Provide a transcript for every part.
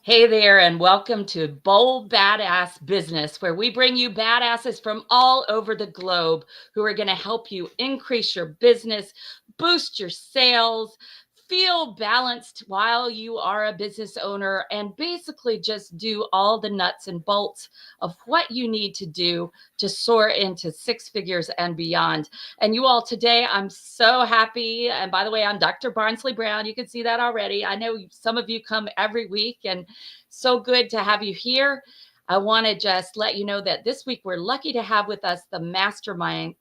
Hey there, and welcome to Bold Badass Business, where we bring you badasses from all over the globe who are going to help you increase your business, boost your sales, feel balanced while you are a business owner, and basically just do all the nuts and bolts of what you need to do to soar into six figures and beyond. And you all, today, I'm so happy. And by the way, I'm Dr. Barnsley Brown. You can see that already. I know some of you come every week, and so good to have you here. I want to just let you know that this week we're lucky to have with us the mastermind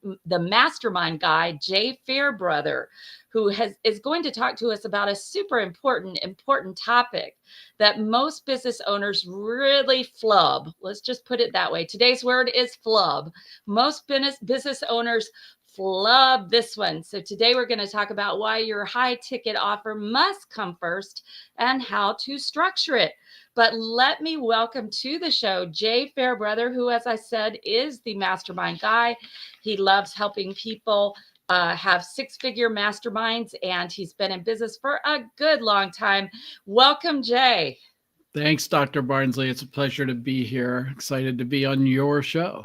guy, Jay Fairbrother, who is going to talk to us about a super important topic that most business owners really flub. Let's just put it that way. Today's word is flub. Most business owners flub this one. So today we're going to talk about why your high ticket offer must come first and how to structure it. But let me welcome to the show Jay Fairbrother, who, as I said, is the mastermind guy. He loves helping people have six-figure masterminds, and he's been in business for a good long time. Welcome, Jay. Thanks, Dr. Barnsley. It's a pleasure to be here. Excited to be on your show.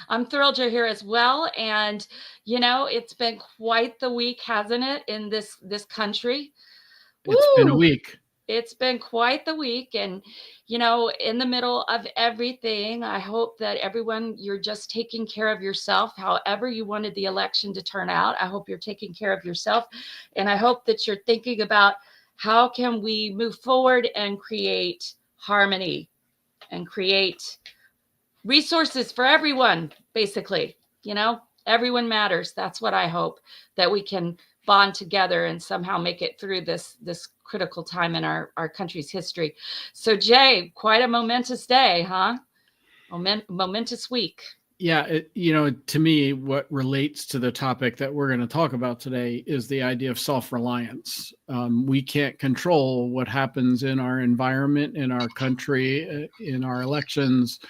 I'm thrilled you're here as well. And, you know, it's been quite the week, hasn't it, in this country? It's been a week. It's been quite the week. And, you know, in the middle of everything, I hope that everyone, you're just taking care of yourself, however you wanted the election to turn out. I hope you're taking care of yourself. And I hope that you're thinking about how can we move forward and create harmony and create resources for everyone, basically. You know, everyone matters. That's what I hope, that we can bond together and somehow make it through this critical time in our country's history. So, Jay, quite a momentous day, huh? Momentous week. Yeah, to me, what relates to the topic that we're going to talk about today is the idea of self-reliance. We can't control what happens in our environment, in our country, in our elections,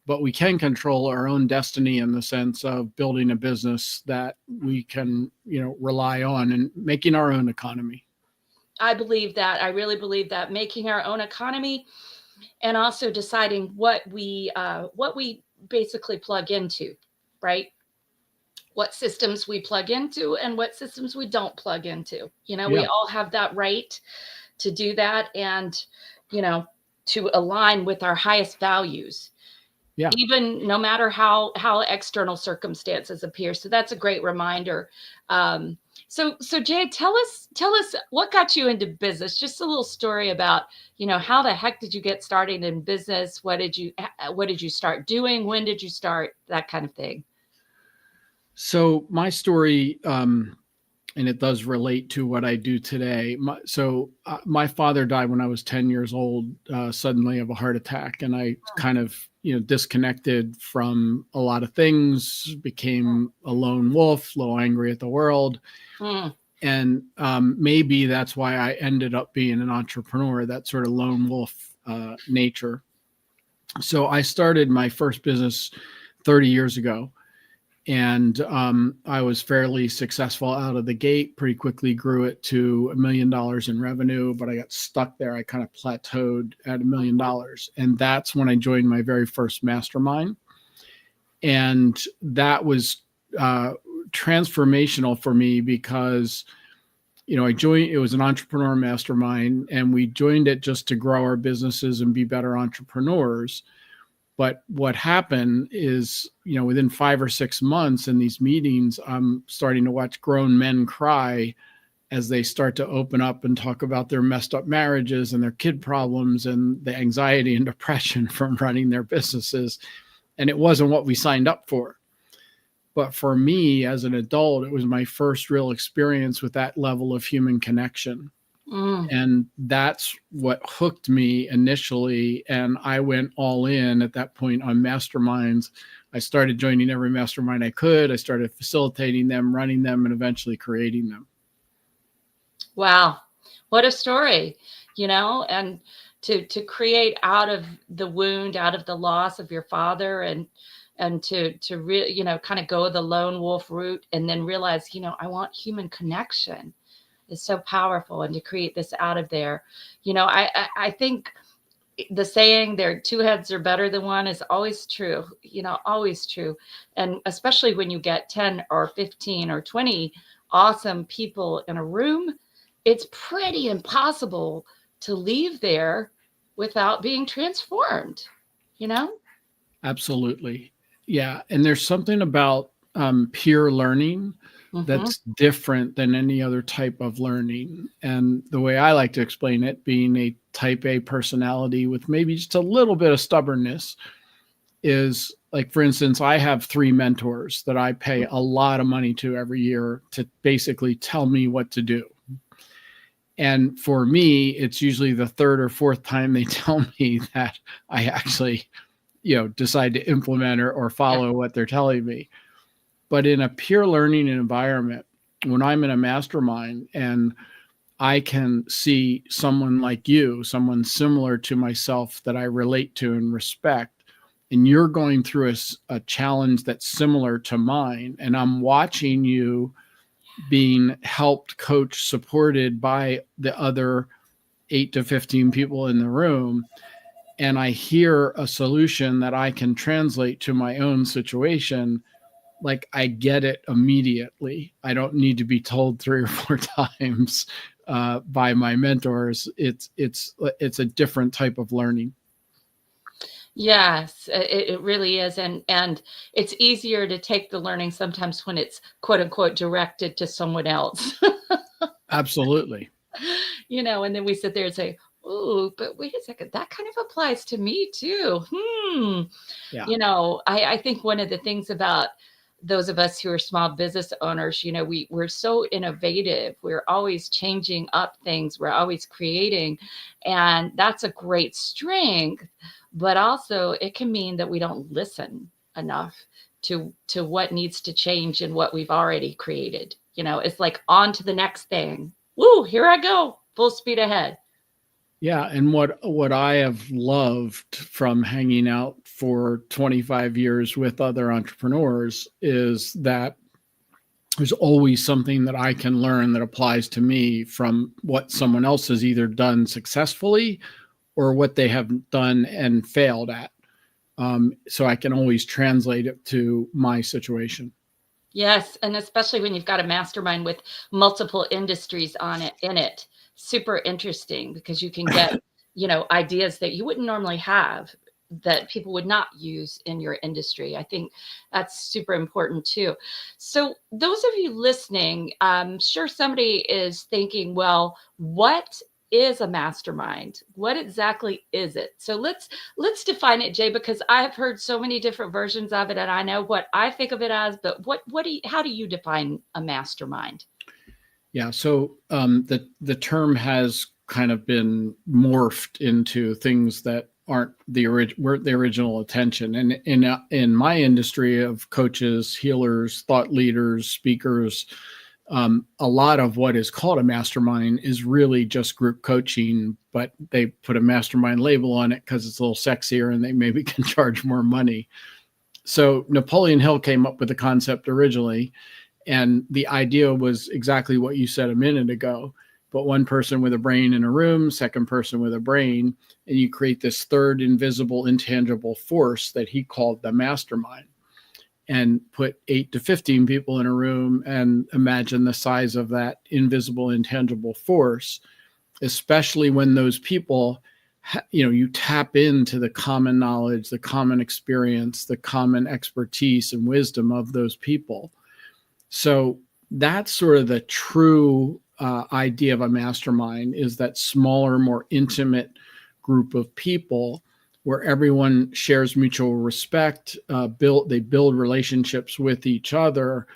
but we can control our own destiny in the sense of building a business that we can, rely on and making our own economy. I believe that. I really believe that, making our own economy, and also deciding what we basically plug into, right? What systems we plug into and what systems we don't plug into. We all have that right to do that, and, to align with our highest values. Yeah. Even no matter how external circumstances appear. So that's a great reminder. So Jay, tell us what got you into business. Just a little story about, how the heck did you get started in business? What did you start doing? When did you start? That kind of thing. So my story, and it does relate to what I do today. My father died when I was 10 years old, suddenly of a heart attack. And I kind of, disconnected from a lot of things, became a lone wolf, a little angry at the world. And maybe that's why I ended up being an entrepreneur, that sort of lone wolf nature. So I started my first business 30 years ago. And I was fairly successful out of the gate, pretty quickly grew it to $1 million in revenue, but I got stuck there. I kind of plateaued at $1 million. And that's when I joined my very first mastermind. And that was transformational for me because, I joined, it was an entrepreneur mastermind, and we joined it just to grow our businesses and be better entrepreneurs. But what happened is, within 5 or 6 months in these meetings, I'm starting to watch grown men cry as they start to open up and talk about their messed up marriages and their kid problems and the anxiety and depression from running their businesses. And it wasn't what we signed up for. But for me as an adult, it was my first real experience with that level of human connection. And that's what hooked me initially. And I went all in at that point on masterminds. I started joining every mastermind I could. I started facilitating them, running them, and eventually creating them. Wow. What a story, and to create out of the wound, out of the loss of your father, and to really, kind of go the lone wolf route, and then realize, I want human connection. Is so powerful, and to create this out of there. I think the saying there, two heads are better than one is always true, always true. And especially when you get 10 or 15 or 20 awesome people in a room, it's pretty impossible to leave there without being transformed, you know? Absolutely. Yeah. And there's something about peer learning Mm-hmm. that's different than any other type of learning. And the way I like to explain it, being a type A personality with maybe just a little bit of stubbornness, is like, for instance, I have 3 mentors that I pay a lot of money to every year to basically tell me what to do. And for me, it's usually the third or fourth time they tell me that I actually, decide to implement or Yeah. follow what they're telling me. But in a peer learning environment, when I'm in a mastermind and I can see someone like you, someone similar to myself that I relate to and respect, and you're going through a challenge that's similar to mine, and I'm watching you being helped, coached, supported by the other 8 to 15 people in the room, and I hear a solution that I can translate to my own situation, like I get it immediately. I don't need to be told 3 or 4 times by my mentors. It's a different type of learning. Yes, it really is. And it's easier to take the learning sometimes when it's quote unquote directed to someone else. Absolutely. And then we sit there and say, "Oh, but wait a second, that kind of applies to me too." Yeah. I think one of the things about those of us who are small business owners, we're so innovative. We're always changing up things. We're always creating. And that's a great strength. But also it can mean that we don't listen enough to what needs to change in what we've already created. It's like on to the next thing. Woo, here I go. Full speed ahead. Yeah, and what I have loved from hanging out for 25 years with other entrepreneurs is that there's always something that I can learn that applies to me from what someone else has either done successfully or what they have done and failed at. So I can always translate it to my situation. Yes, and especially when you've got a mastermind with multiple industries on it in it. Super interesting because you can get, ideas that you wouldn't normally have that people would not use in your industry. I think that's super important too. So those of you listening, I'm sure somebody is thinking, well, what is a mastermind? What exactly is it? So let's define it, Jay, because I've heard so many different versions of it and I know what I think of it as, but how do you define a mastermind? Yeah, so the term has kind of been morphed into things that aren't weren't the original intention. And in my industry of coaches, healers, thought leaders, speakers, a lot of what is called a mastermind is really just group coaching, but they put a mastermind label on it because it's a little sexier and they maybe can charge more money. So Napoleon Hill came up with the concept originally, and the idea was exactly what you said a minute ago. But one person with a brain in a room, second person with a brain, and you create this third invisible, intangible force that he called the mastermind, and put 8 to 15 people in a room and imagine the size of that invisible, intangible force, especially when those people, you tap into the common knowledge, the common experience, the common expertise and wisdom of those people. So that's sort of the true idea of a mastermind, is that smaller, more intimate group of people where everyone shares mutual respect, they build relationships with each other,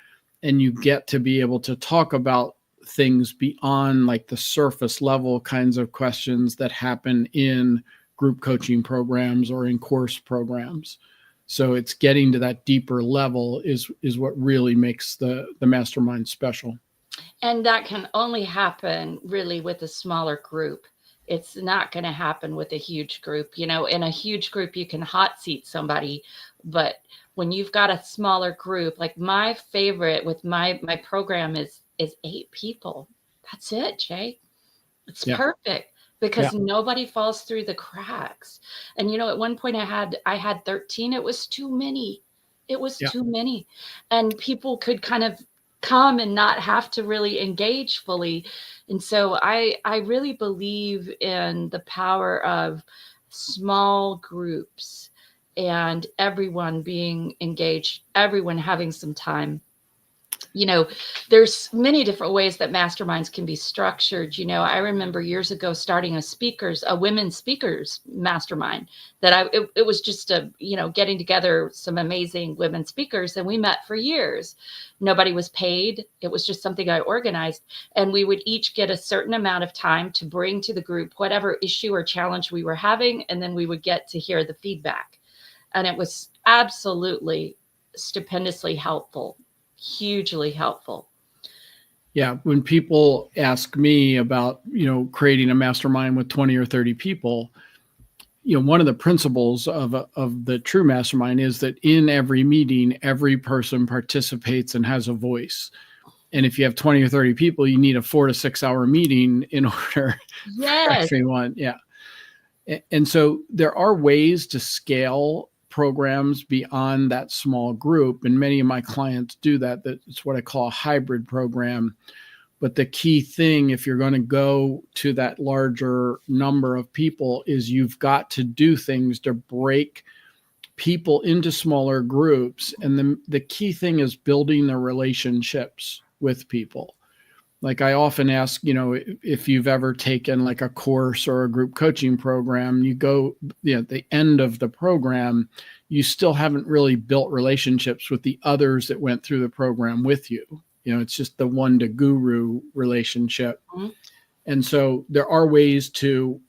and you get to be able to talk about things beyond like the surface level kinds of questions that happen in group coaching programs or in course programs. So it's getting to that deeper level is what really makes the mastermind special. And that can only happen really with a smaller group. It's not going to happen with a huge group. In a huge group, you can hot seat somebody, but when you've got a smaller group, like my favorite with my program is 8 people. That's it, Jay. It's Yeah. perfect. because nobody falls through the cracks. And at one point I had 13. It was too many. It was too many. And people could kind of come and not have to really engage fully. And so I really believe in the power of small groups and everyone being engaged, everyone having some time. There's many different ways that masterminds can be structured. I remember years ago starting a women speakers mastermind that it was just getting together some amazing women speakers, and we met for years. Nobody was paid. It was just something I organized, and we would each get a certain amount of time to bring to the group whatever issue or challenge we were having, and then we would get to hear the feedback. And it was absolutely stupendously helpful. Hugely helpful. Yeah. When people ask me about, creating a mastermind with 20 or 30 people, one of the principles of the true mastermind is that in every meeting, every person participates and has a voice. And if you have 20 or 30 people, you need a 4 to 6 hour meeting in order for everyone. Yeah. And so there are ways to scale programs beyond that small group. And many of my clients do that. That's what I call a hybrid program. But the key thing, if you're going to go to that larger number of people, is you've got to do things to break people into smaller groups. And the key thing is building the relationships with people. Like I often ask, if you've ever taken like a course or a group coaching program, you go, at the end of the program, you still haven't really built relationships with the others that went through the program with you. It's just the one to guru relationship. Mm-hmm. And so there are ways to,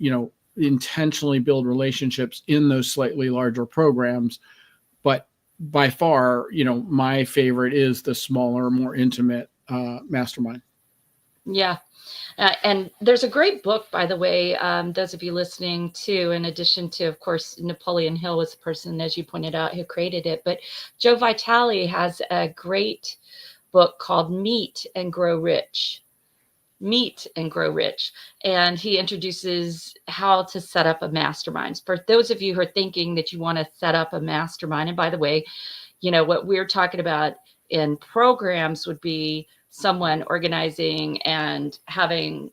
intentionally build relationships in those slightly larger programs. But by far, my favorite is the smaller, more intimate mastermind. Yeah. And there's a great book, by the way, those of you listening to, in addition to, of course, Napoleon Hill was the person, as you pointed out, who created it. But Joe Vitale has a great book called Meet and Grow Rich. Meet and Grow Rich. And he introduces how to set up a mastermind. For those of you who are thinking that you want to set up a mastermind, and by the way, what we're talking about in programs would be someone organizing and having,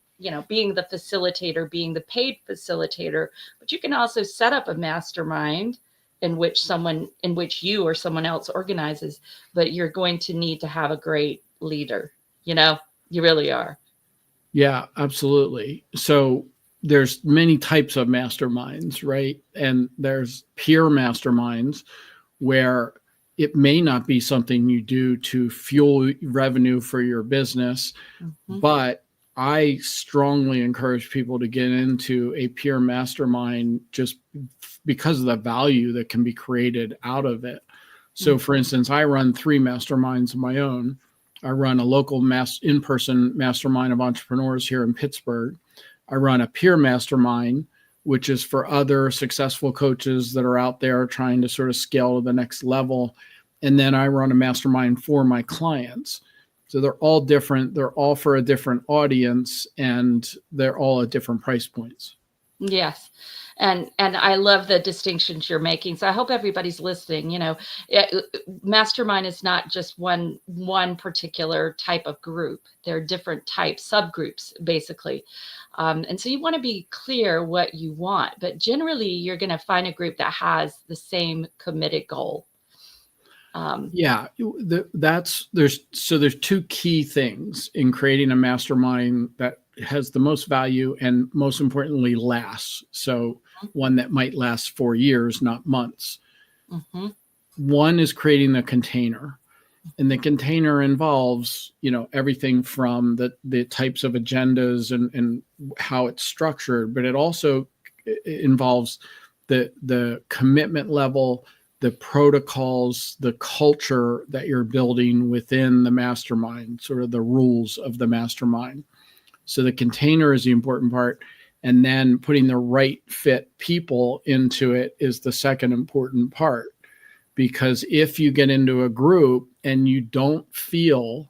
being the facilitator, being the paid facilitator. But you can also set up a mastermind in which you or someone else organizes, but you're going to need to have a great leader. You really are. Yeah, absolutely. So there's many types of masterminds, right? And there's peer masterminds where it may not be something you do to fuel revenue for your business, but I strongly encourage people to get into a peer mastermind just because of the value that can be created out of it. So for instance, I run 3 masterminds of my own. I run a local in-person mastermind of entrepreneurs here in Pittsburgh. I run a peer mastermind, which is for other successful coaches that are out there trying to sort of scale to the next level. And then I run a mastermind for my clients. So they're all different. They're all for a different audience, and they're all at different price points. Yes. And I love the distinctions you're making. So I hope everybody's listening. Mastermind is not just one particular type of group. There are different types, subgroups, basically. And so you want to be clear what you want, but generally you're going to find a group that has the same committed goal. There's 2 key things in creating a mastermind that has the most value and most importantly lasts. So one that might last 4 years, not months. Mm-hmm. One is creating the container, and the container involves, everything from the types of agendas and how it's structured, but it also involves the commitment level, the protocols, the culture that you're building within the mastermind, sort of the rules of the mastermind. So the container is the important part. And then putting the right fit people into it is the second important part. Because if you get into a group and you don't feel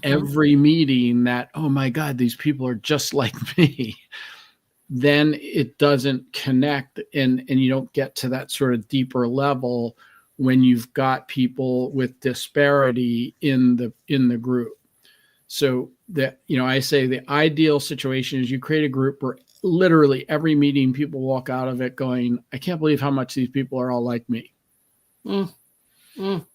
every meeting that, oh my God, these people are just like me, then it doesn't connect, and you don't get to that sort of deeper level when you've got people with disparity in the group. So that, I say the ideal situation is you create a group where literally every meeting people walk out of it going, I can't believe how much these people are all like me. Mm, mm.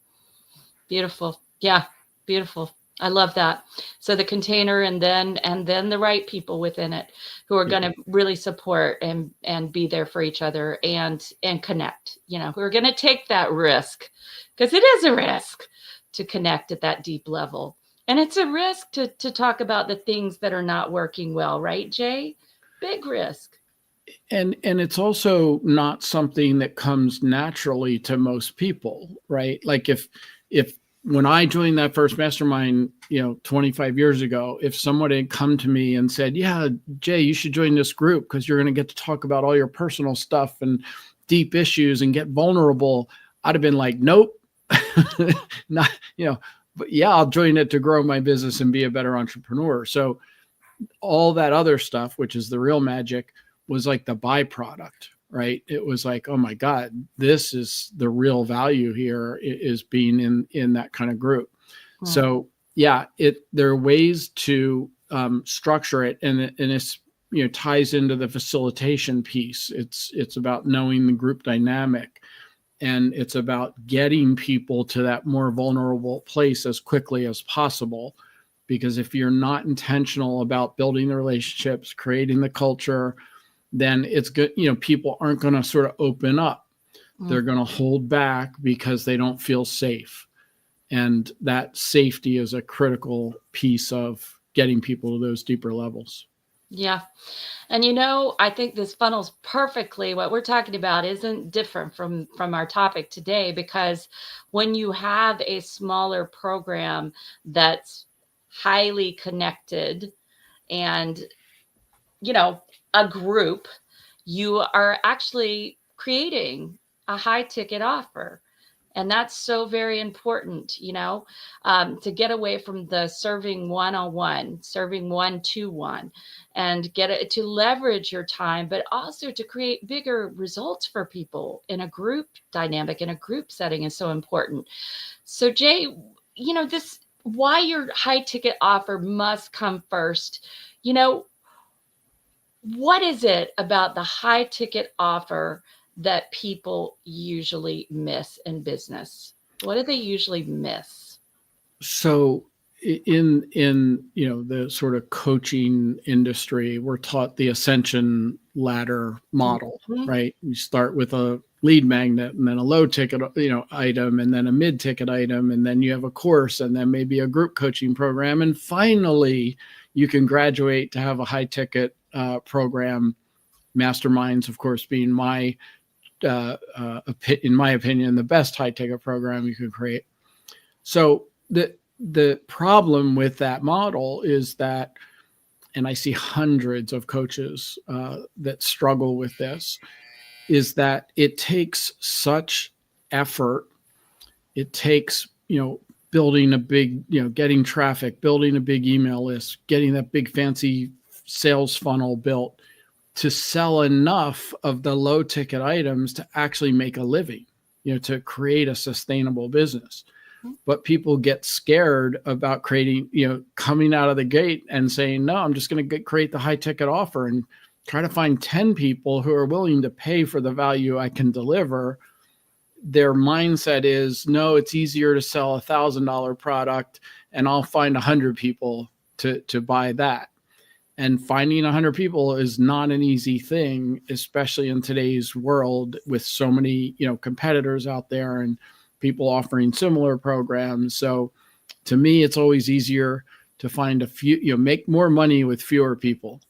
Beautiful. Yeah, beautiful. I love that. So the container, and then the right people within it who are going to really support and be there for each other and connect, who are going to take that risk, because it is a risk to connect at that deep level. And it's a risk to talk about the things that are not working well, right, Jay? Big risk. And it's also not something that comes naturally to most people, right? Like if when I joined that first mastermind, 25 years ago, if someone had come to me and said, yeah, Jay, you should join this group because you're going to get to talk about all your personal stuff and deep issues and get vulnerable, I'd have been like, nope, not, but yeah, I'll join it to grow my business and be a better entrepreneur. So all that other stuff, which is the real magic, was like the byproduct, right? It was like, oh my God, this is the real value here, is being in that kind of group. So yeah, there are ways to structure it, and it's ties into the facilitation piece. It's about knowing the group dynamic, and it's about getting people to that more vulnerable place as quickly as possible. Because if you're not intentional about building the relationships, creating the culture, then it's good. People aren't going to sort of open up. They're going to hold back because they don't feel safe. And that safety is a critical piece of getting people to those deeper levels. Yeah. And I think this funnels perfectly. What we're talking about isn't different from our topic today, because when you have a smaller program that's highly connected and, a group, you are actually creating a high ticket offer. And that's so very important, to get away from the serving one-on-one, serving 1-to-1, and get it to leverage your time, but also to create bigger results for people in a group dynamic, in a group setting, is so important. So Jay, this, why your high ticket offer must come first. What is it about the high ticket offer that people usually miss in business? What do they usually miss? So in the sort of coaching industry, we're taught the ascension ladder model, right? You start with a lead magnet, and then a low ticket item, and then a mid ticket item, and then you have a course, and then maybe a group coaching program, and finally you can graduate to have a high ticket program. Masterminds, of course, being in my opinion, the best high ticket program you can create. So the problem with that model is that, and I see hundreds of coaches that struggle with this, is that it takes such effort. It takes, building a big, getting traffic, building a big email list, getting that big fancy sales funnel built to sell enough of the low ticket items to actually make a living, to create a sustainable business. But people get scared about creating, coming out of the gate and saying, no, I'm just going to create the high ticket offer and try to find 10 people who are willing to pay for the value I can deliver. Their mindset is, no, it's easier to sell $1,000 product, and I'll find 100 people to buy that. And finding 100 people is not an easy thing, especially in today's world with so many, competitors out there and people offering similar programs. So to me, it's always easier to find a few, make more money with fewer people.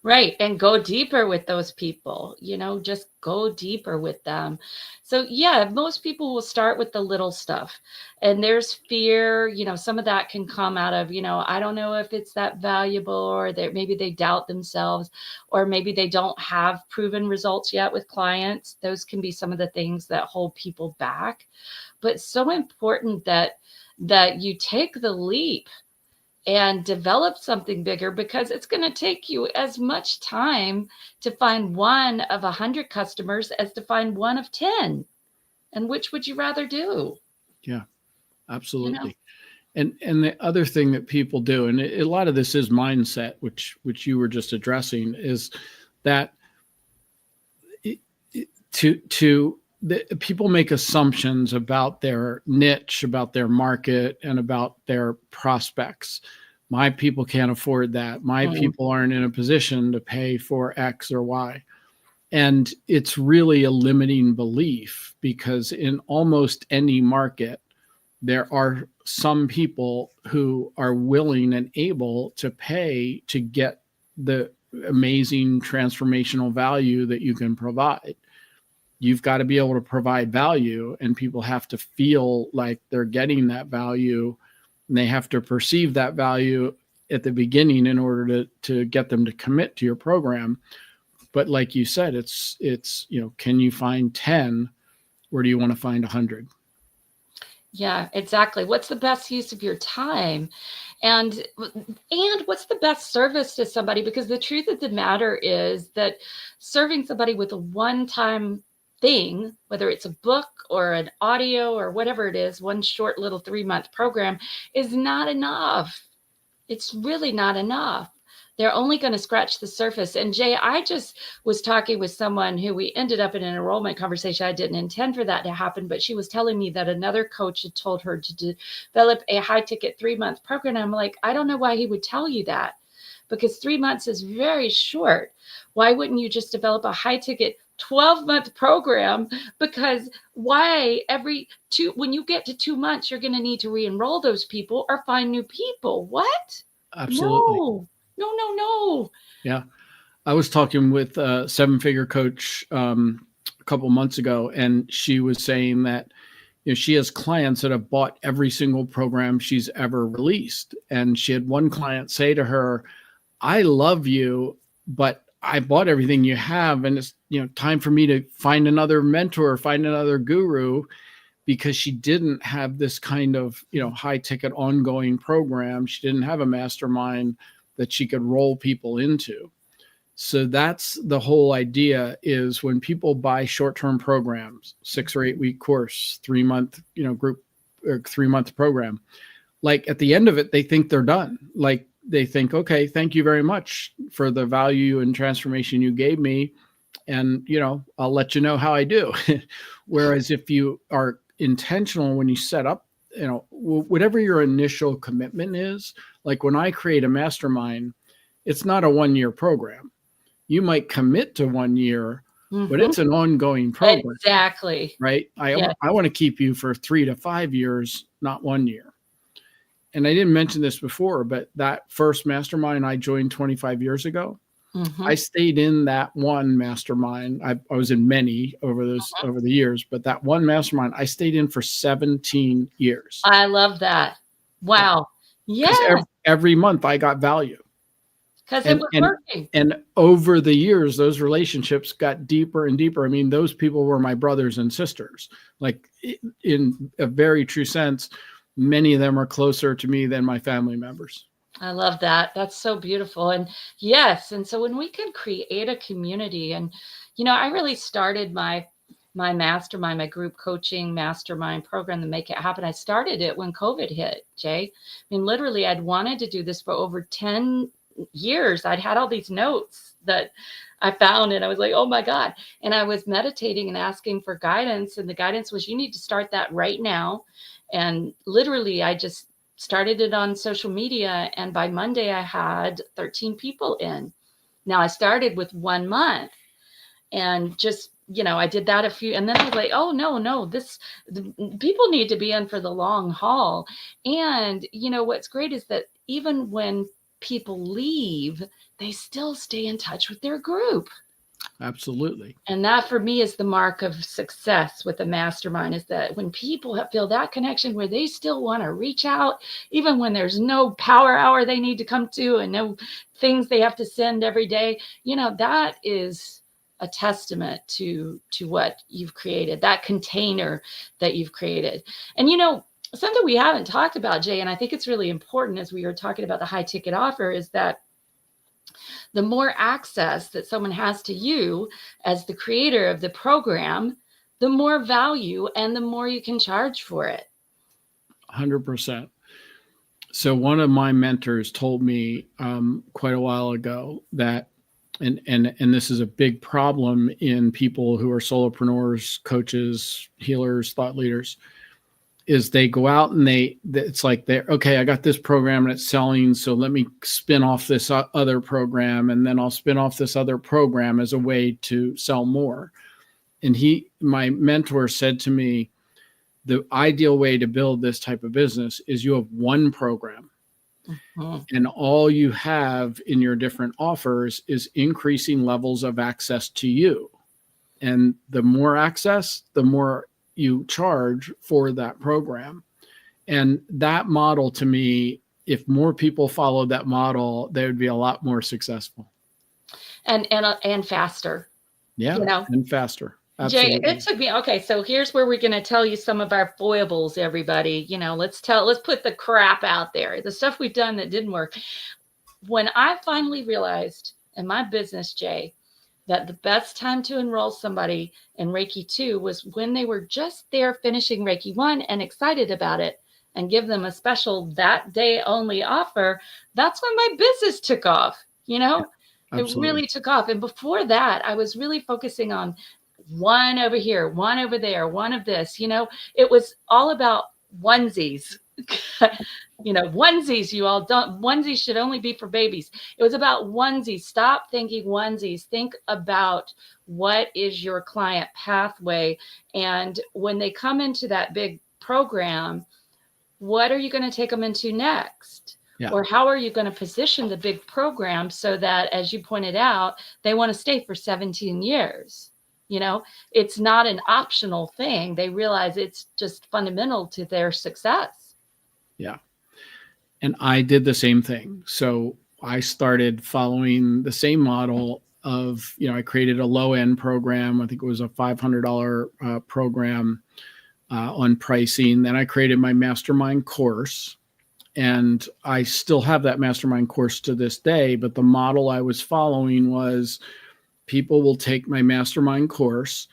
Right. And go deeper with those people, just go deeper with them. So yeah, most people will start with the little stuff, and there's fear, some of that can come out of, I don't know if it's that valuable, or that maybe they doubt themselves, or maybe they don't have proven results yet with clients. Those can be some of the things that hold people back. But so important that you take the leap, and develop something bigger, because it's going to take you as much time to find one of 100 customers as to find one of 10. And which would you rather do? Yeah, You know? absolutely. And the other thing that people do, and a lot of this is mindset, which you were just addressing, is that people make assumptions about their niche, about their market, and about their prospects. My people can't afford that. My people aren't in a position to pay for X or Y. And it's really a limiting belief, because in almost any market, there are some people who are willing and able to pay to get the amazing transformational value that you can provide. You've got to be able to provide value, and people have to feel like they're getting that value, and they have to perceive that value at the beginning in order to get them to commit to your program. But like you said, it's can you find 10, or do you want to find 100? Yeah, exactly. What's the best use of your time? And what's the best service to somebody? Because the truth of the matter is that serving somebody with a one-time thing, whether it's a book or an audio or whatever it is, one short little 3-month program, is not enough. It's really not enough. They're only going to scratch the surface. And Jay, I just was talking with someone who we ended up in an enrollment conversation. I didn't intend for that to happen, but she was telling me that another coach had told her to develop a high ticket 3-month program. And I'm like, I don't know why he would tell you that, because 3 months is very short. Why wouldn't you just develop a high ticket 12-month program? Because why when you get to 2 months, you're going to need to re-enroll those people or find new people. What? Absolutely. No. Yeah. I was talking with a 7-figure coach a couple months ago, and she was saying that she has clients that have bought every single program she's ever released. And she had one client say to her, I love you, but I bought everything you have, and it's time for me to find another mentor, find another guru, because she didn't have this kind of high ticket ongoing program. She didn't have a mastermind that she could roll people into. So that's the whole idea, is when people buy short-term programs, 6 or 8 week course, 3-month group, or 3-month program, like at the end of it, they think they're done. Like they think, okay, thank you very much for the value and transformation you gave me, and I'll let you know how I do. Whereas if you are intentional when you set up, whatever your initial commitment is, like when I create a mastermind, it's not a 1-year program. You might commit to 1 year, but it's an ongoing program. Exactly. Right. I want to keep you for 3 to 5 years, not 1 year. And I didn't mention this before, but that first mastermind I joined 25 years ago, I stayed in that one mastermind. I was in many over the years, but that one mastermind I stayed in for 17 years. I love that. Wow. Yeah. Every month I got value. Because it was working. And over the years, those relationships got deeper and deeper. I mean, those people were my brothers and sisters. Like in a very true sense, many of them are closer to me than my family members. I love that. That's so beautiful. And yes. And so when we can create a community, and, I really started my mastermind, my group coaching mastermind program to make it happen. I started it when COVID hit, Jay. I mean, literally, I'd wanted to do this for over 10 years. I'd had all these notes that I found, and I was like, oh my God. And I was meditating and asking for guidance. And the guidance was, you need to start that right now. And literally, I just started it on social media. And by Monday, I had 13 people in. Now I started with 1 month, and just, I did that and then I was like, oh no, people need to be in for the long haul. And what's great is that even when people leave, they still stay in touch with their group. Absolutely. And that for me is the mark of success with the mastermind, is that when people feel that connection where they still want to reach out, even when there's no power hour they need to come to and no things they have to send every day, that is a testament to what you've created, that container that you've created. And, something we haven't talked about, Jay, and I think it's really important as we were talking about the high ticket offer, is that the more access that someone has to you as the creator of the program, the more value and the more you can charge for it. 100%. So one of my mentors told me quite a while ago that, and this is a big problem in people who are solopreneurs, coaches, healers, thought leaders, is they go out and it's like they're okay, I got this program and it's selling, so let me spin off this other program, and then I'll spin off this other program as a way to sell more. And my mentor said to me, the ideal way to build this type of business is you have one program. Mm-hmm. And all you have in your different offers is increasing levels of access to you. And the more access, the more you charge for that program. And that model, to me, if more people followed that model, they would be a lot more successful. And faster. Yeah, and faster. Absolutely. Jay, it took me, okay, so here's where we're going to tell you some of our foibles, everybody. Let's put the crap out there, the stuff we've done that didn't work. When I finally realized in my business, Jay, that the best time to enroll somebody in Reiki 2 was when they were just there finishing Reiki 1 and excited about it, and give them a special that day only offer, that's when my business took off. It really took off. And before that, I was really focusing on one over here, one over there, one of this. It was all about onesies. Onesies, you all don't. Onesies should only be for babies. It was about onesies. Stop thinking onesies. Think about what is your client pathway. And when they come into that big program, what are you going to take them into next? Yeah. Or how are you going to position the big program so that, as you pointed out, they want to stay for 17 years? It's not an optional thing. They realize it's just fundamental to their success. Yeah. And I did the same thing. So I started following the same model of, I created a low end program. I think it was a $500 program on pricing. Then I created my Mastermind course. And I still have that Mastermind course to this day. But the model I was following was, people will take my Mastermind course.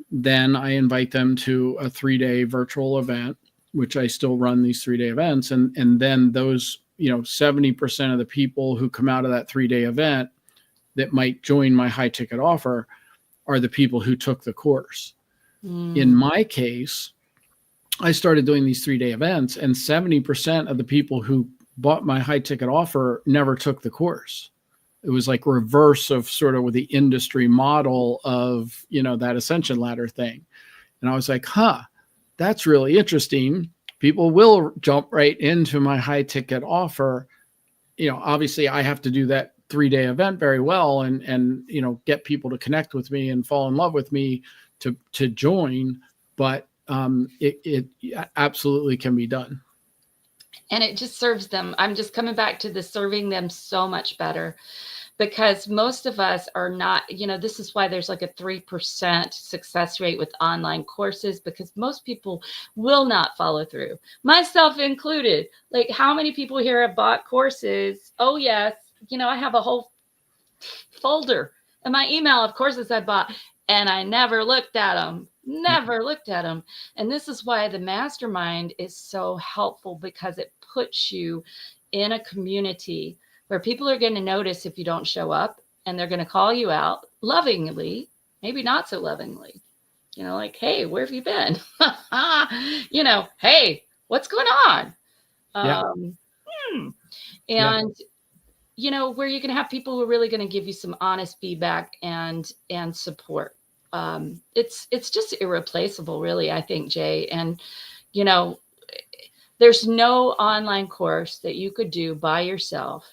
Then I invite them to a 3-day virtual event, which I still run these 3-day events. And then those, 70% of the people who come out of that 3-day event that might join my high ticket offer are the people who took the course. In my case, I started doing these 3-day events, and 70% of the people who bought my high ticket offer never took the course. It was like reverse of sort of with the industry model of, that ascension ladder thing. And I was like, that's really interesting. People will jump right into my high ticket offer. Obviously I have to do that 3-day event very well and get people to connect with me and fall in love with me to join. But it absolutely can be done. And it just serves them. I'm just coming back to the serving them so much better, because most of us are not, this is why there's like a 3% success rate with online courses, because most people will not follow through, myself included. Like, how many people here have bought courses? Oh, yes. I have a whole folder in my email of courses I bought, and I never looked at them. And this is why the Mastermind is so helpful, because it puts you in a community where people are going to notice if you don't show up, and they're going to call you out lovingly, maybe not so lovingly, like, hey, where have you been? Hey, what's going on? Where you're going to have people who are really going to give you some honest feedback and support. It's just irreplaceable, really, I think, Jay. And, there's no online course that you could do by yourself,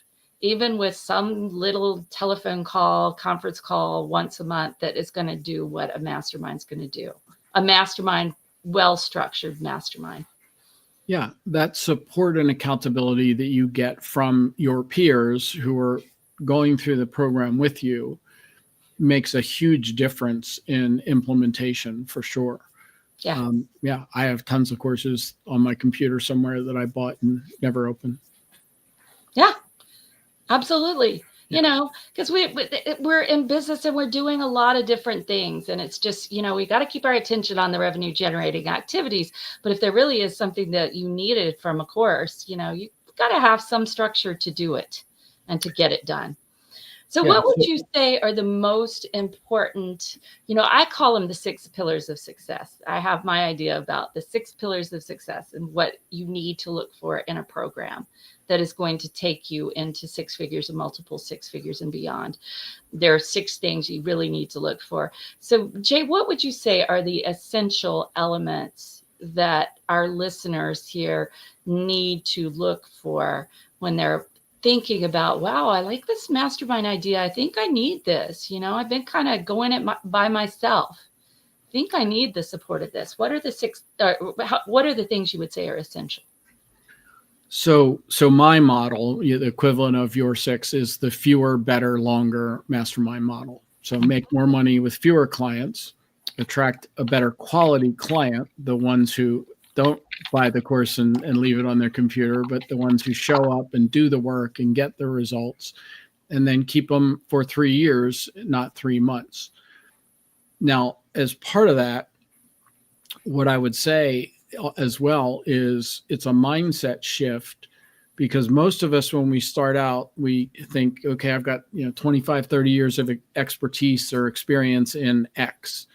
even with some little telephone call, conference call once a month, that is going to do what a mastermind's going to do. A mastermind, well-structured mastermind. Yeah, that support and accountability that you get from your peers who are going through the program with you makes a huge difference in implementation, for sure. Yeah. Yeah, I have tons of courses on my computer somewhere that I bought and never opened. Yeah. Absolutely. Yeah. Because we're in business and we're doing a lot of different things. And it's just, we got to keep our attention on the revenue generating activities. But if there really is something that you needed from a course, you got to have some structure to do it and to get it done. So Yeah. what would you say are the most important, I call them the 6 pillars of success. I have my idea about the 6 pillars of success and what you need to look for in a program that is going to take you into 6 figures and multiple 6 figures and beyond. There are 6 things you really need to look for. So Jay, what would you say are the essential elements that our listeners here need to look for when they're thinking about, wow, I like this mastermind idea. I think I need this. I've been kind of going it by myself. I think I need the support of this. What are the 6, what are the things you would say are essential? So my model, the equivalent of your 6, is the fewer, better, longer mastermind model. So make more money with fewer clients, attract a better quality client, the ones who don't buy the course and leave it on their computer, but the ones who show up and do the work and get the results, and then keep them for 3 years, not 3 months. Now, as part of that, what I would say as well is it's a mindset shift, because most of us, when we start out, we think, okay, I've got 25, 30 years of expertise or experience in X.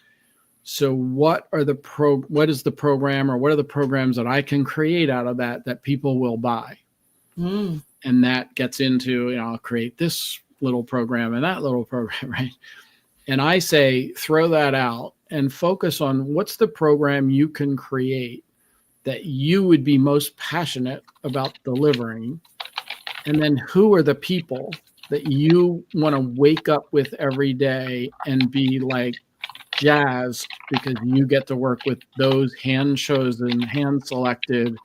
So what is the program, or what are the programs that I can create out of that people will buy? Mm. And that gets into, I'll create this little program and that little program, right? And I say, throw that out and focus on what's the program you can create that you would be most passionate about delivering. And then who are the people that you want to wake up with every day and be like jazzed because you get to work with those hand-chosen, hand-selected,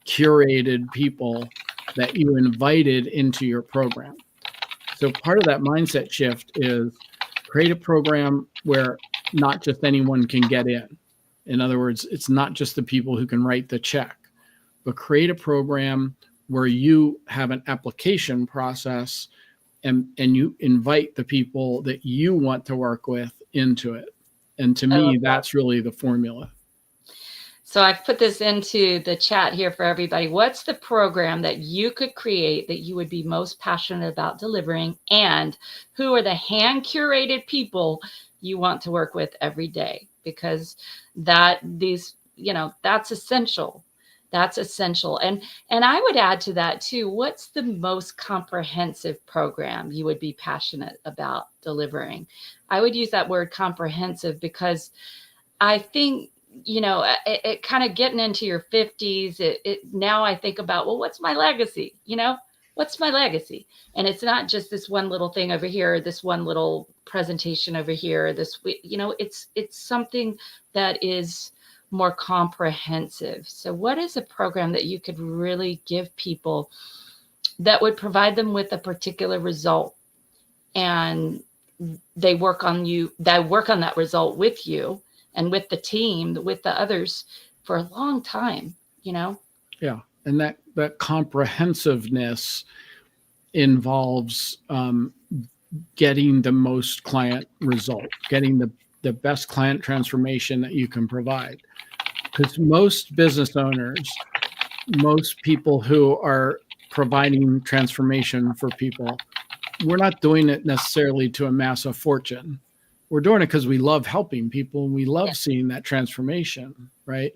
curated people that you invited into your program. So part of that mindset shift is create a program where not just anyone can get in. In other words, it's not just the people who can write the check, but create a program where you have an application process and you invite the people that you want to work with into it. And to me, that's really the formula. So I've put this into the chat here for everybody. What's the program that you could create that you would be most passionate about delivering? And who are the hand curated people you want to work with every day? Because that's essential. That's essential. And I would add to that too, what's the most comprehensive program you would be passionate about delivering? I would use that word comprehensive because I think, it kind of getting into your 50s, now I think about, well, what's my legacy? What's my legacy? And it's not just this one little thing over here, this one little presentation over here, it's something that is more comprehensive. So what is a program that you could really give people that would provide them with a particular result, and they work on that result with you and with the team, with the others for a long time, Yeah. And that comprehensiveness involves getting the most client result, getting the best client transformation that you can provide. Because most business owners, most people who are providing transformation for people, we're not doing it necessarily to amass a fortune. We're doing it because we love helping people and we love seeing that transformation, right?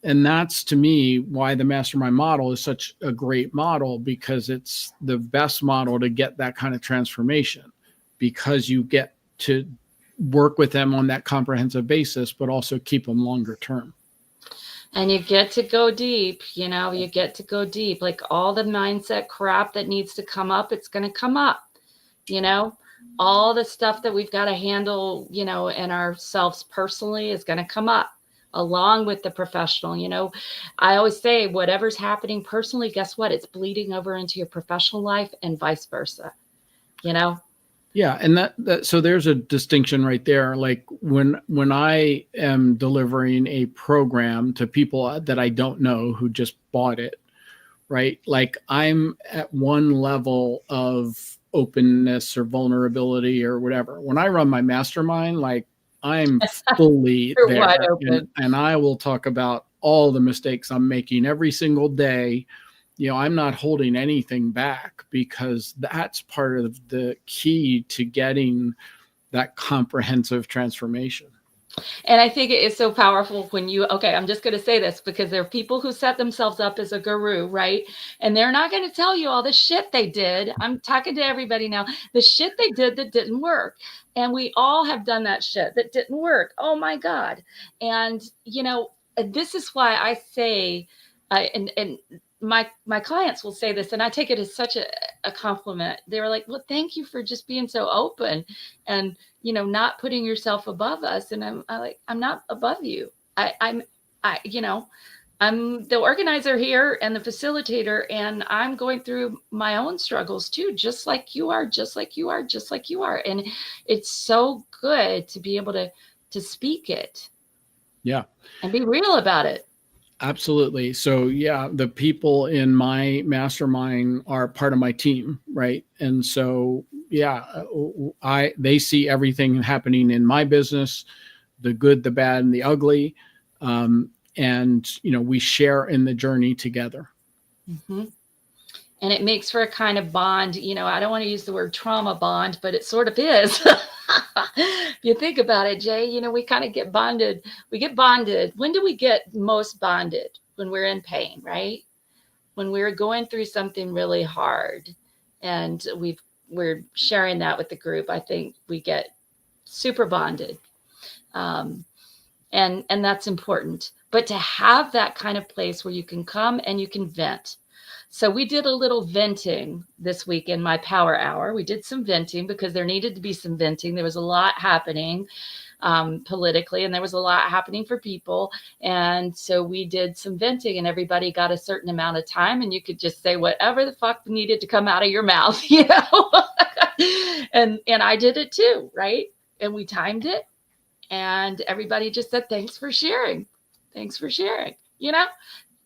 And that's, to me, why the mastermind model is such a great model, because it's the best model to get that kind of transformation, because you get to work with them on that comprehensive basis, but also keep them longer term. And you get to go deep, you get to go deep. Like all the mindset crap that needs to come up, it's going to come up, all the stuff that we've got to handle, in ourselves personally is going to come up along with the professional. I always say whatever's happening personally, guess what? It's bleeding over into your professional life and vice versa. Yeah, and that so there's a distinction right there. Like when I am delivering a program to people that I don't know who just bought it, right? Like I'm at one level of openness or vulnerability or whatever. When I run my mastermind, like I'm fully You're wide there, open. and I will talk about all the mistakes I'm making every single day. I'm not holding anything back, because that's part of the key to getting that comprehensive transformation. And I think it is so powerful when okay, I'm just going to say this because there are people who set themselves up as a guru, right? And they're not going to tell you all the shit they did. I'm talking to everybody now. The shit they did that didn't work. And we all have done that shit that didn't work. Oh my God. And, this is why I say, and my clients will say this, and I take it as such a compliment. They were like, well, thank you for just being so open and, not putting yourself above us. And I'm like, I'm not above you. I'm the organizer here and the facilitator, and I'm going through my own struggles too, just like you are, just like you are, just like you are. And it's so good to be able to speak it. Yeah. And be real about it. Absolutely. So yeah, the people in my mastermind are part of my team, right? And so yeah, they see everything happening in my business, the good, the bad, and the ugly, and we share in the journey together. Mm-hmm. And it makes for a kind of bond. I don't want to use the word trauma bond, but it sort of is. If you think about it, Jay, we kind of get bonded. We get bonded. When do we get most bonded? When we're in pain, right? When we're going through something really hard and we're sharing that with the group, I think we get super bonded. And that's important. But to have that kind of place where you can come and you can vent. So we did a little venting this week in my power hour. We did some venting because there needed to be some venting. There was a lot happening politically, and there was a lot happening for people. And so we did some venting, and everybody got a certain amount of time, and you could just say whatever the fuck needed to come out of your mouth, and I did it too, right? And we timed it, and everybody just said, thanks for sharing. Thanks for sharing,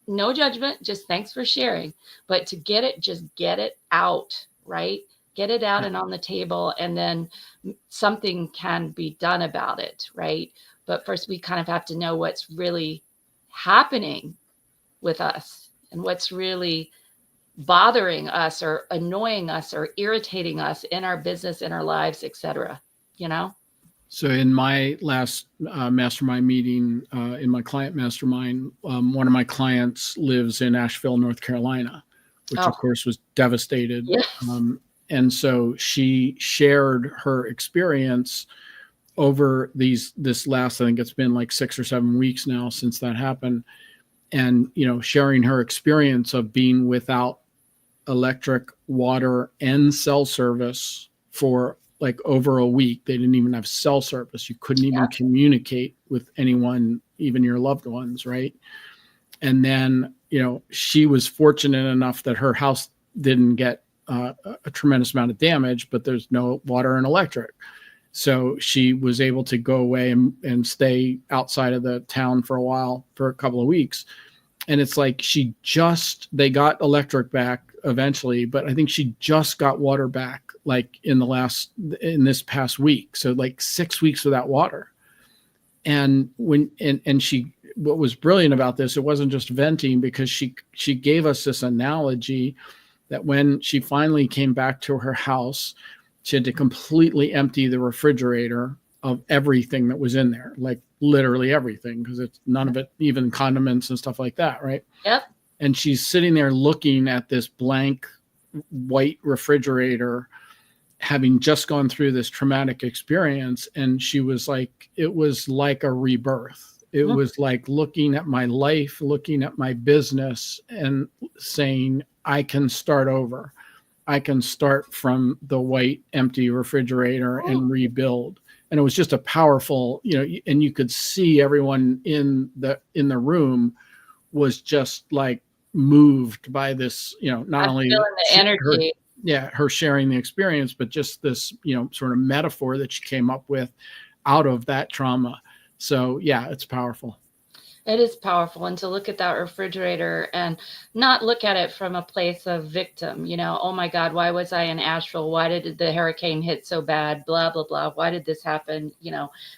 no judgment, just thanks for sharing. But to just get it out, right? Get it out and on the table, and then something can be done about it, right? But first, we kind of have to know what's really happening with us and what's really bothering us or annoying us or irritating us in our business, in our lives, etc. So in my last mastermind meeting, in my client mastermind, one of my clients lives in Asheville, North Carolina, which of course was devastated. Yes. And so she shared her experience over this last, I think it's been like 6 or 7 weeks now since that happened. And, sharing her experience of being without electric, water, and cell service for like over a week. They didn't even have cell service. You couldn't even communicate with anyone, even your loved ones, right? And then, she was fortunate enough that her house didn't get a tremendous amount of damage, but there's no water and electric. So she was able to go away and stay outside of the town for a while, for a couple of weeks. And it's like they got electric back eventually, but I think she just got water back like in this past week. So like 6 weeks without water. And what was brilliant about this, it wasn't just venting, because she gave us this analogy that when she finally came back to her house, she had to completely empty the refrigerator of everything that was in there, like literally everything, because it's none of it, even condiments and stuff like that, right? Yep. And she's sitting there looking at this blank white refrigerator, having just gone through this traumatic experience. And she was like, it was like a rebirth. It was like looking at my life, looking at my business, and saying, I can start over. I can start from the white empty refrigerator and rebuild. And it was just a powerful, and you could see everyone in the room was just like moved by this, not I'm only feeling the energy. her sharing the experience, but just this, sort of metaphor that she came up with out of that trauma. So yeah, it's powerful. It is powerful. And to look at that refrigerator and not look at it from a place of victim, oh my God, why was I in Asheville? Why did the hurricane hit so bad? Blah, blah, blah. Why did this happen?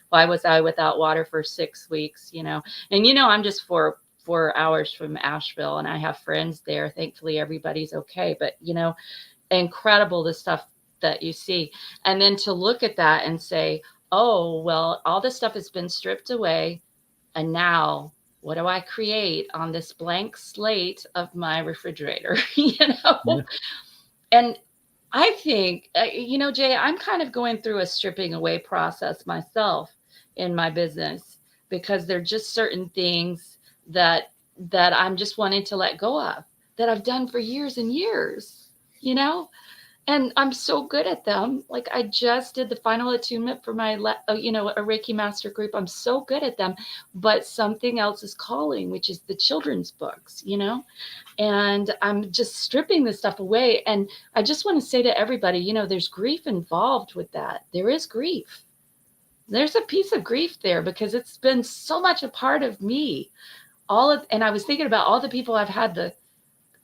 Why was I without water for 6 weeks? And I'm just 4 hours from Asheville and I have friends there. Thankfully, everybody's okay. But, incredible the stuff that you see. And then to look at that and say, oh, well, all this stuff has been stripped away. And now what do I create on this blank slate of my refrigerator? Yeah. And I think, Jay, I'm kind of going through a stripping away process myself in my business, because there are just certain things that I'm just wanting to let go of, that I've done for years and years, and I'm so good at them. Like I just did the final attunement for my, a Reiki master group. I'm so good at them, but something else is calling, which is the children's books, and I'm just stripping this stuff away. And I just want to say to everybody, there's grief involved with that. There is grief. There's a piece of grief there because it's been so much a part of me. And I was thinking about all the people I've had the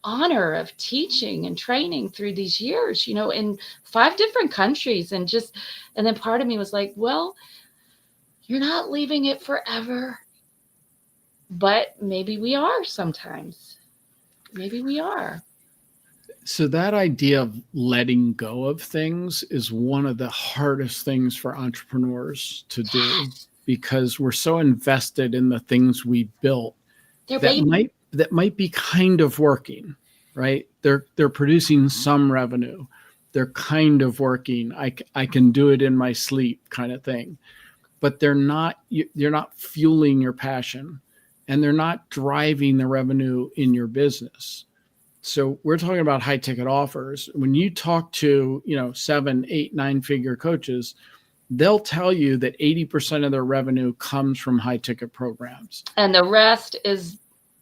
honor of teaching and training through these years, in 5 different countries. And then part of me was like, well, you're not leaving it forever, but maybe we are sometimes. Maybe we are. So that idea of letting go of things is one of the hardest things for entrepreneurs to do, because we're so invested in the things we built that might be kind of working, right? They're producing some revenue. They're kind of working. I can do it in my sleep kind of thing, but you're not fueling your passion, and they're not driving the revenue in your business. So we're talking about high ticket offers. When you talk to, 7, 8, 9-figure coaches, they'll tell you that 80% of their revenue comes from high ticket programs. And the rest is,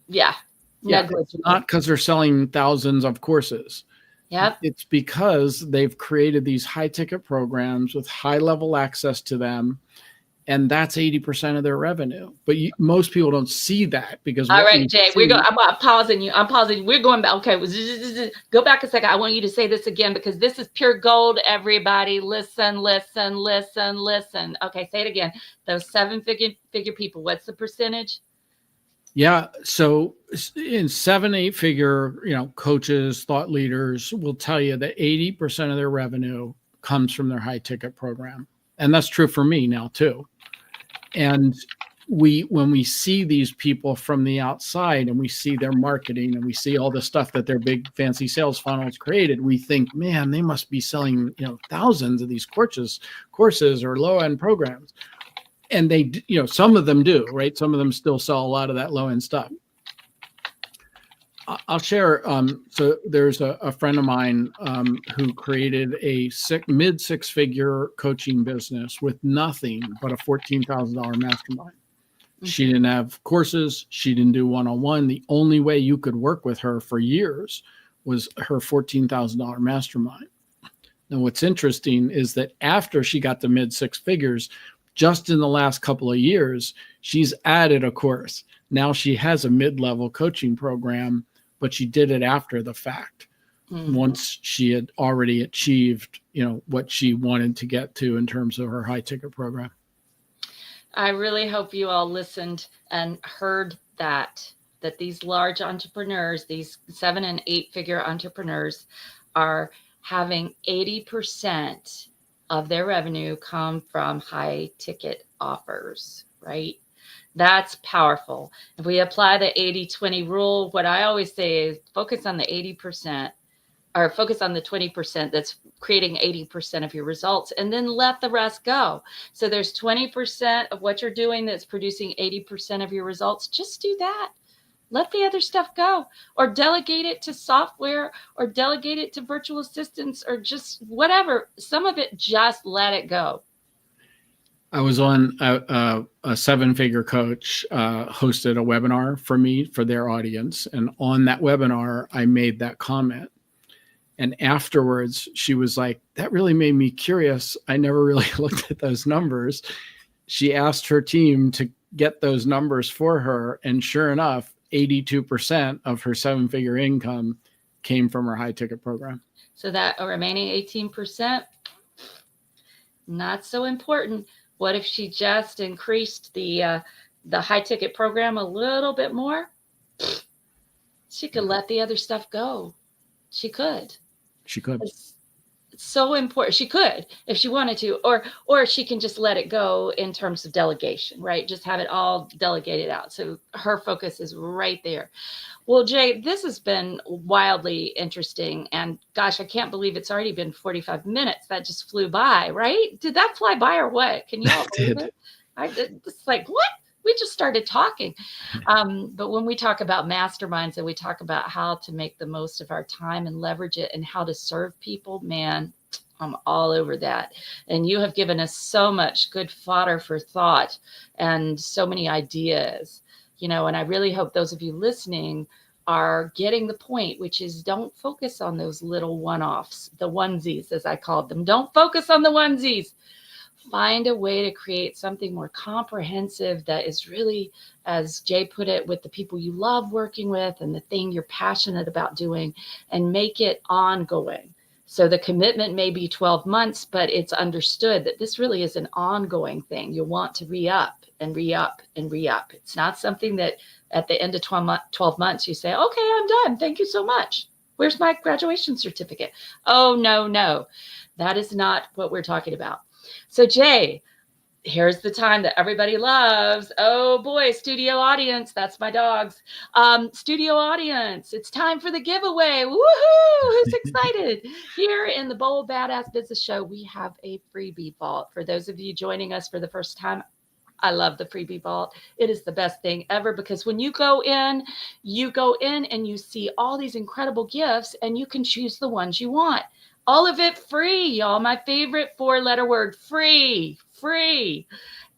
it's not because they're selling thousands of courses. Yep. It's because they've created these high ticket programs with high level access to them. And that's 80% of their revenue. But most people don't see that because. All right, Jay, I'm pausing you. We're going back. Okay. Go back a second. I want you to say this again, because this is pure gold. Everybody listen, listen, listen, listen. Okay. Say it again. Those 7-figure people, what's the percentage? Yeah. So in 7, 8-figure, coaches, thought leaders will tell you that 80% of their revenue comes from their high ticket program. And that's true for me now too. And when we see these people from the outside and we see their marketing and we see all the stuff that their big fancy sales funnels created, we think, man, they must be selling, thousands of these courses or low end programs. And they, some of them do, right? Some of them still sell a lot of that low end stuff. I'll share. So there's a friend of mine who created a mid 6-figure coaching business with nothing but a $14,000 mastermind. She didn't have courses. She didn't do one-on-one. The only way you could work with her for years was her $14,000 mastermind. Now, what's interesting is that after she got to mid 6 figures, just in the last couple of years, she's added a course. Now she has a mid-level coaching program, but she did it after the fact. Mm-hmm. Once she had already achieved, what she wanted to get to in terms of her high ticket program. I really hope you all listened and heard that these large entrepreneurs, these 7 and 8-figure entrepreneurs, are having 80% of their revenue come from high ticket offers, right? That's powerful. If we apply the 80-20 rule, what I always say is focus on the 80%, or focus on the 20% that's creating 80% of your results, and then let the rest go. So there's 20% of what you're doing that's producing 80% of your results. Just do that. Let the other stuff go, or delegate it to software, or delegate it to virtual assistants, or just whatever. Some of it, just let it go. I was on a 7-figure coach hosted a webinar for me, for their audience. And on that webinar, I made that comment. And afterwards, she was like, that really made me curious. I never really looked at those numbers. She asked her team to get those numbers for her. And sure enough, 82% of her 7-figure income came from her high ticket program. So that remaining 18%, not so important. What if she just increased the high ticket program a little bit more? She could let the other stuff go. She could. She could. It's so important. She could if she wanted to, or she can just let it go in terms of delegation, right? Just have it all delegated out. So her focus is right there. Well, Jay, this has been wildly interesting. And gosh, I can't believe it's already been 45 minutes. That just flew by, right? Did that fly by or what? Can you all believe it? It's like, what? We just started talking. But when we talk about masterminds and we talk about how to make the most of our time and leverage it and how to serve people, man, I'm all over that. And you have given us so much good fodder for thought and so many ideas, and I really hope those of you listening are getting the point, which is don't focus on those little one-offs, the onesies, as I called them. Don't focus on the onesies. Find a way to create something more comprehensive that is really, as Jay put it, with the people you love working with and the thing you're passionate about doing, and make it ongoing. So the commitment may be 12 months, but it's understood that this really is an ongoing thing. You'll want to re-up and re-up and re-up. It's not something that at the end of 12 months you say, okay, I'm done. Thank you so much. Where's my graduation certificate? Oh, no. That is not what we're talking about. So Jay, here's the time that everybody loves. Oh boy, studio audience. That's my dogs. Studio audience. It's time for the giveaway. Woohoo! Who's excited? Here in the Bold Badass Business Show, we have a freebie vault. For those of you joining us for the first time, I love the freebie vault. It is the best thing ever because when you go in and you see all these incredible gifts and you can choose the ones you want. All of it free, y'all. My favorite 4-letter word, free.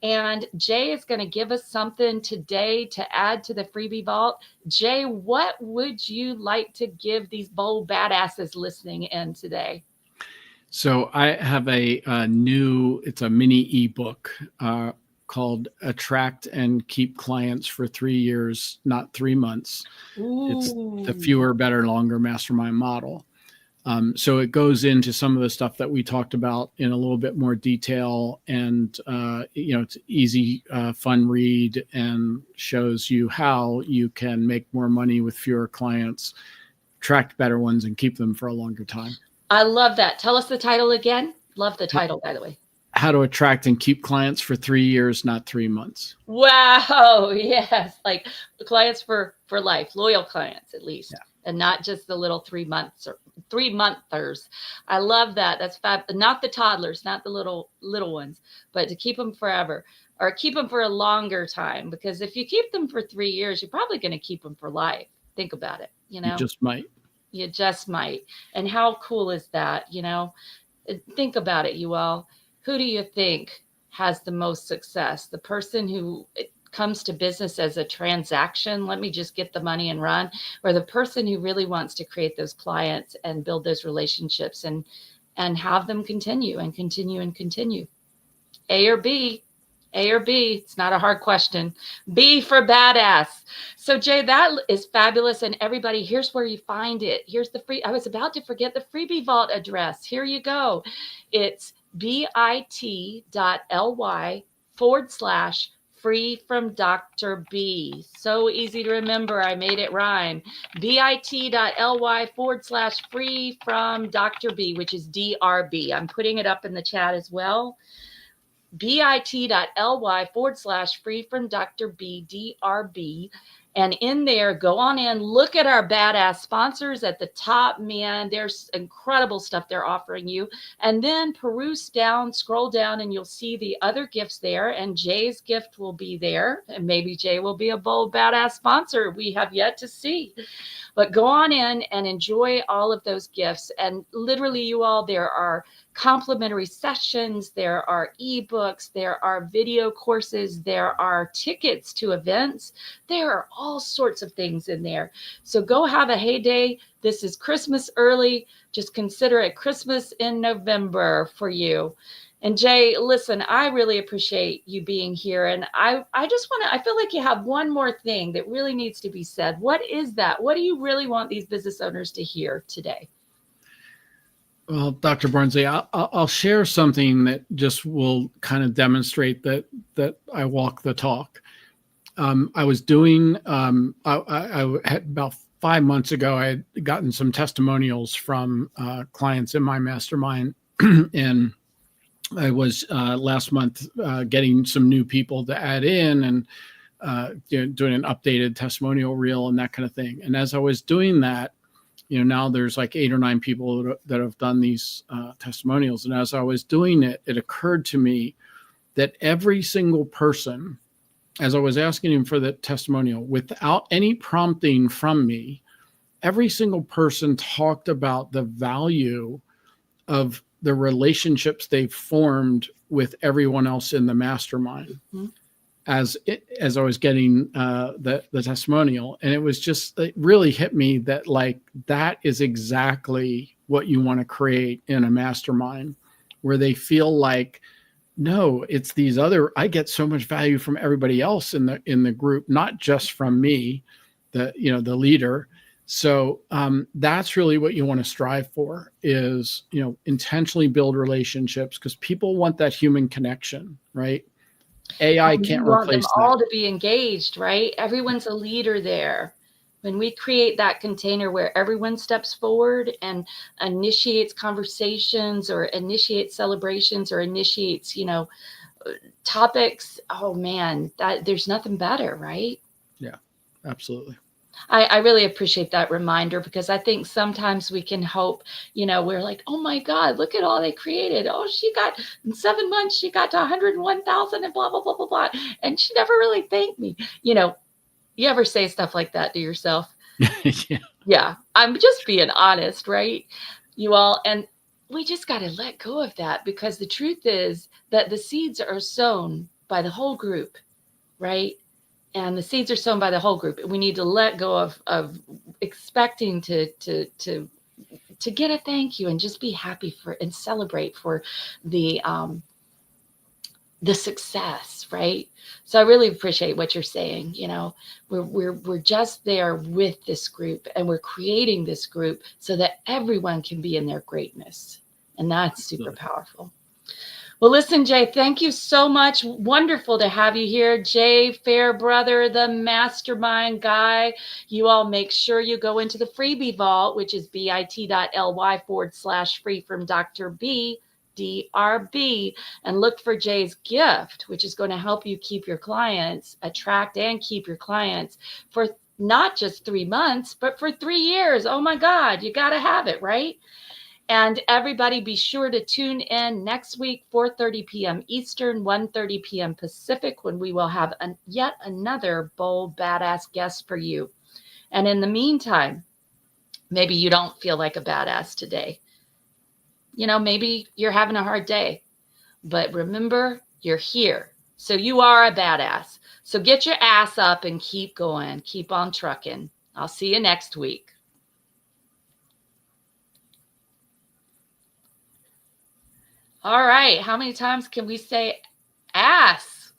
And Jay is going to give us something today to add to the freebie vault. Jay, what would you like to give these bold badasses listening in today? So I have it's a mini ebook called Attract and Keep Clients for 3 Years, Not 3 Months. Ooh. It's the fewer, better, longer mastermind model. So it goes into some of the stuff that we talked about in a little bit more detail, and it's easy, fun read, and shows you how you can make more money with fewer clients, attract better ones, and keep them for a longer time. I love that. Tell us the title again. Love the title, by the way. How to attract and keep clients for 3 years, not 3 months. Wow. Yes. Like clients for life, loyal clients at least. Yeah. And not just the little 3 months or 3-monthers. I love that. That's fab. Not the toddlers, not the little ones, but to keep them forever or keep them for a longer time. Because if you keep them for 3 years, you're probably going to keep them for life. Think about it. You just might. You just might. And how cool is that? Think about it, you all. Who do you think has the most success? The person who comes to business as a transaction, let me just get the money and run, or the person who really wants to create those clients and build those relationships and have them continue and continue and continue. A or B? It's not a hard question. B for badass. So Jay, that is fabulous. And everybody, here's where you find it. Here's the free, I was about to forget the freebie vault address. Here you go. It's bit.ly/free from Dr. B. So easy to remember. I made it rhyme. bit.ly/free from Dr. B, which is DRB. I'm putting it up in the chat as well. bit.ly/free from Dr. B, DRB. And in there, go on in, look at our badass sponsors at the top, man. There's incredible stuff they're offering you. And then peruse down, scroll down, and you'll see the other gifts there. And Jay's gift will be there. And maybe Jay will be a bold, badass sponsor. We have yet to see. But go on in and enjoy all of those gifts. And literally, you all, there are complimentary sessions, there are ebooks, there are video courses, there are tickets to events. There are all sorts of things in there. So go have a heyday. This is Christmas early. Just consider it Christmas in November for you. And Jay, listen, I really appreciate you being here. And I just want to, I feel like you have one more thing that really needs to be said. What is that? What do you really want these business owners to hear today? Well, Dr. Barnsley, I'll share something that just will kind of demonstrate that I walk the talk. I was doing, I had about 5 months ago, I had gotten some testimonials from clients in my mastermind. And I was last month getting some new people to add in and doing an updated testimonial reel and that kind of thing. And as I was doing that, now there's like 8 or 9 people that have done these testimonials. And as I was doing it, it occurred to me that every single person, as I was asking him for the testimonial, without any prompting from me, every single person talked about the value of the relationships they've formed with everyone else in the mastermind. Mm-hmm. As I was getting the testimonial, and it really hit me that that is exactly what you want to create in a mastermind, where they feel like, no, it's these other, I get so much value from everybody else in the group, not just from me, the leader. So that's really what you want to strive for, is, intentionally build relationships, because people want that human connection, right? AI can't replace that. You want them all to be engaged, right? Everyone's a leader there. When we create that container where everyone steps forward and initiates conversations or initiates celebrations or initiates, topics, oh man, there's nothing better, right? Yeah, absolutely. I really appreciate that reminder, because I think sometimes we can hope, we're like, oh my God, look at all they created. Oh, she got in 7 months, she got to 101,000 and blah, blah, blah, blah, blah. And she never really thanked me. You ever say stuff like that to yourself? Yeah. Yeah. I'm just being honest, right? You all, and we just got to let go of that, because the truth is that the seeds are sown by the whole group, right? And the seeds are sown by the whole group. We need to let go of expecting to get a thank you, and just be happy for and celebrate for the success, right? So I really appreciate what you're saying. We're just there with this group, and we're creating this group so that everyone can be in their greatness, and that's super powerful. Well, listen, Jay, thank you so much. Wonderful to have you here. Jay Fairbrother, the Mastermind Guy. You all make sure you go into the freebie vault, which is bit.ly/free from Dr. B, DRB, and look for Jay's gift, which is going to help you keep your clients, attract and keep your clients for not just 3 months, but for 3 years. Oh my God, you got to have it, right? And everybody, be sure to tune in next week, 4:30 p.m. Eastern, 1:30 p.m. Pacific, when we will have yet another bold, badass guest for you. And in the meantime, maybe you don't feel like a badass today. Maybe you're having a hard day. But remember, you're here. So you are a badass. So get your ass up and keep going. Keep on trucking. I'll see you next week. All right. How many times can we say ass?